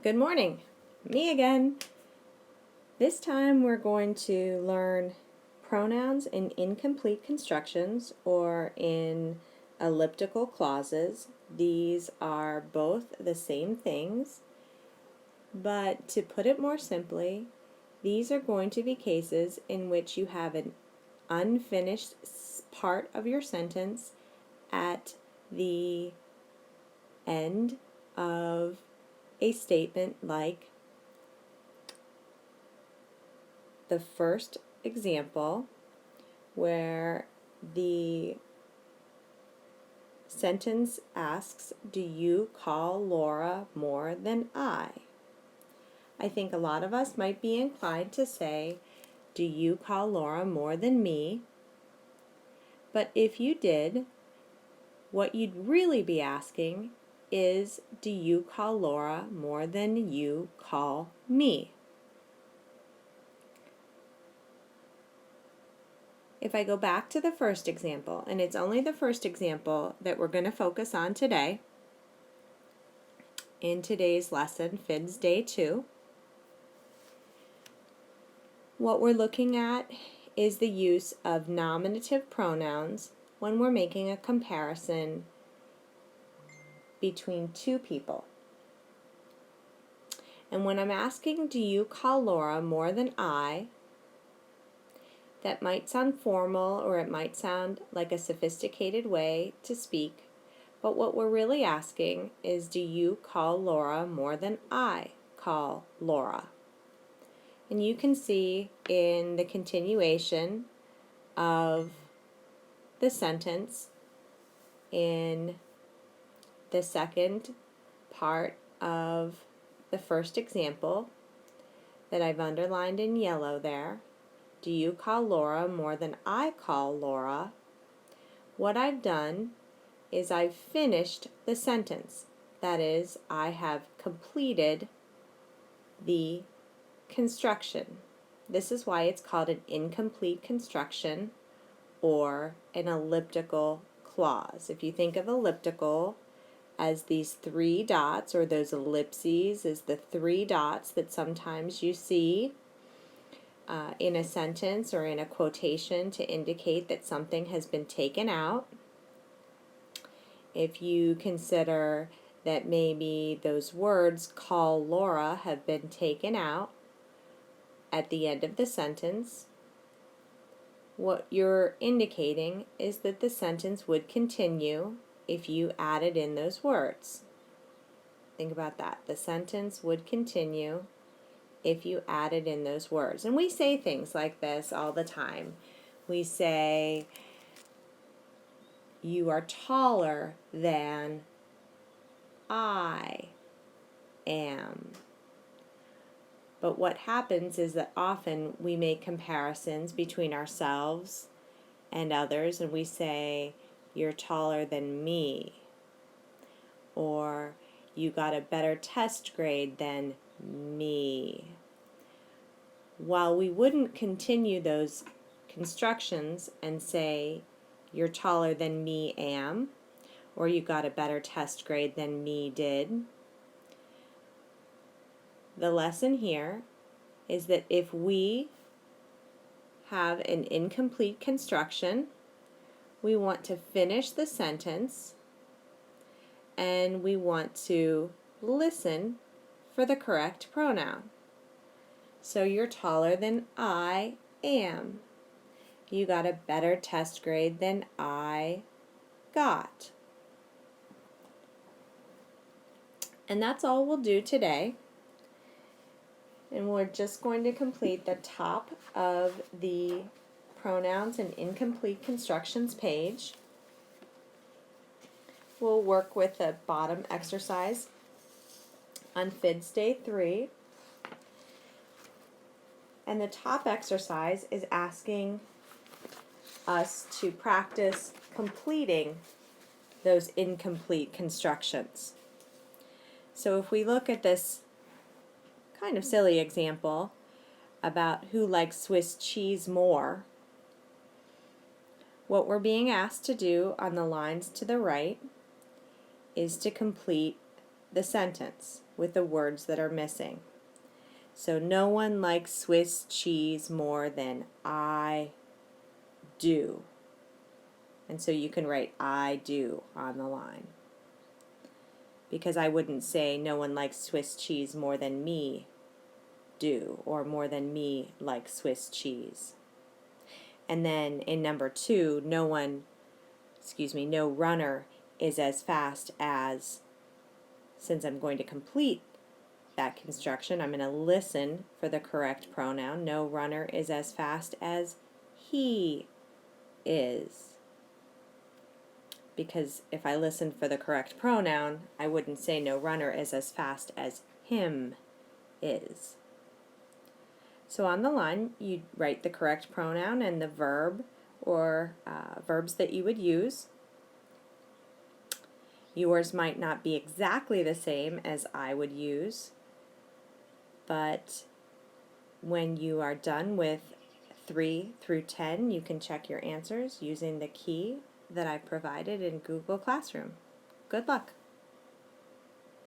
Good morning, me again. This time we're going to learn pronouns in incomplete constructions or in elliptical clauses. These are both the same things, but to put it more simply, these are going to be cases in which you have an unfinished part of your sentence at the end of a statement, like the first example where the sentence asks, "Do you call Laura more than I?" I think a lot of us might be inclined to say, "Do you call Laura more than me?" But if you did, what you'd really be asking is, "Do you call Laura more than you call me?" If I go back to the first example, and it's only the first example that we're going to focus on today, in today's lesson, FIDS Day 2, what we're looking at is the use of nominative pronouns when we're making a comparison between two people. And when I'm asking, "Do you call Laura more than I?" that might sound formal, or it might sound like a sophisticated way to speak, but what we're really asking is, "Do you call Laura more than I call Laura?" And you can see in the continuation of the sentence in the second part of the first example that I've underlined in yellow there, "Do you call Laura more than I call Laura?" What I've done is I've finished the sentence. That is, I have completed the construction. This is why it's called an incomplete construction or an elliptical clause. If you think of elliptical as these three dots, or those ellipses as the three dots that sometimes you see in a sentence or in a quotation to indicate that something has been taken out. If you consider that maybe those words, "call Laura," have been taken out at the end of the sentence, what you're indicating is that the sentence would continue if you added in those words. Think about that. The sentence would continue if you added in those words. And we say things like this all the time. We say, "You are taller than I am." But what happens is that often we make comparisons between ourselves and others, and we say, "You're taller than me," or "You got a better test grade than me." While we wouldn't continue those constructions and say, "You're taller than me am," or "You got a better test grade than me did," the lesson here is that if we have an incomplete construction, we want to finish the sentence and we want to listen for the correct pronoun. So, "You're taller than I am." "You got a better test grade than I got." And that's all we'll do today. And we're just going to complete the top of the pronouns and incomplete constructions page. We'll work with the bottom exercise on FIDS Day 3. And the top exercise is asking us to practice completing those incomplete constructions. So if we look at this kind of silly example about who likes Swiss cheese more, what we're being asked to do on the lines to the right is to complete the sentence. with the words that are missing. So no one likes Swiss cheese more than I do. And so you can write I do on the line. Because I wouldn't say no one likes Swiss cheese more than me do, or more than me like Swiss cheese. And then in number 2, no runner is as fast as, since I'm going to complete that construction, I'm going to listen for the correct pronoun. No runner is as fast as he is. Because if I listened for the correct pronoun, I wouldn't say no runner is as fast as him is. So on the line, you write the correct pronoun and the verb or verbs that you would use. Yours might not be exactly the same as I would use, but when you are done with 3 through 10, you can check your answers using the key that I provided in Google Classroom. Good luck!